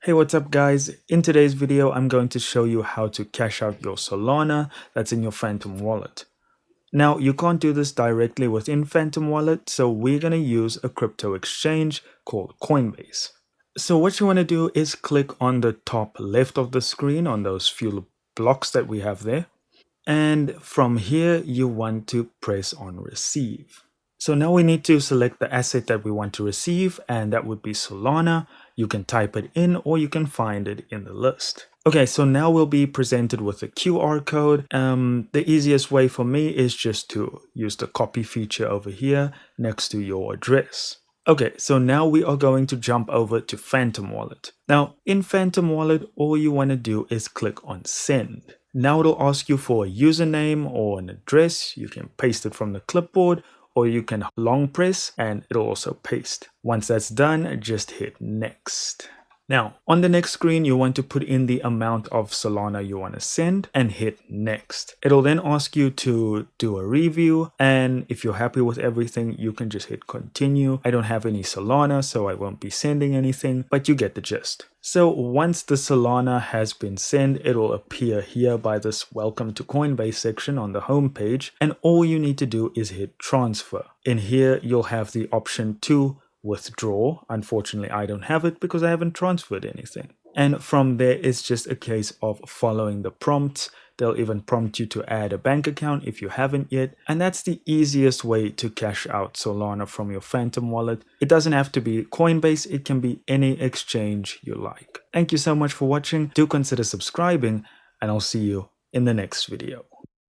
Hey, what's up guys? In today's video, I'm going to show you how to cash out your Solana that's in your Phantom wallet. Now, you can't do this directly within Phantom wallet, so we're going to use a crypto exchange called Coinbase. So what you want to do is click on the top left of the screen on those few blocks that we have there. And from here, you want to press on receive. So now we need to select the asset that we want to receive, and that would be Solana. You can type it in or you can find it in the list. Okay, so now we'll be presented with a QR code. The easiest way for me is just to use the copy feature over here next to your address. Okay, so now we are going to jump over to Phantom Wallet. Now, in Phantom Wallet, all you want to do is click on Send. Now it'll ask you for a username or an address. You can paste it from the clipboard or you can long press and it'll also paste. Once that's done, just hit Next. Now, on the next screen, you want to put in the amount of Solana you want to send and hit Next. It'll then ask you to do a review, and if you're happy with everything, you can just hit Continue. I don't have any Solana, so I won't be sending anything, but you get the gist. So once the Solana has been sent, it'll appear here by this Welcome to Coinbase section on the home page, and all you need to do is hit Transfer. In here, you'll have the option to withdraw. Unfortunately, I don't have it because I haven't transferred anything. And from there, it's just a case of following the prompts. They'll even prompt you to add a bank account if you haven't yet. And that's the easiest way to cash out Solana from your Phantom wallet. It doesn't have to be Coinbase. It can be any exchange you like. Thank you so much for watching. Do consider subscribing, and I'll see you in the next video.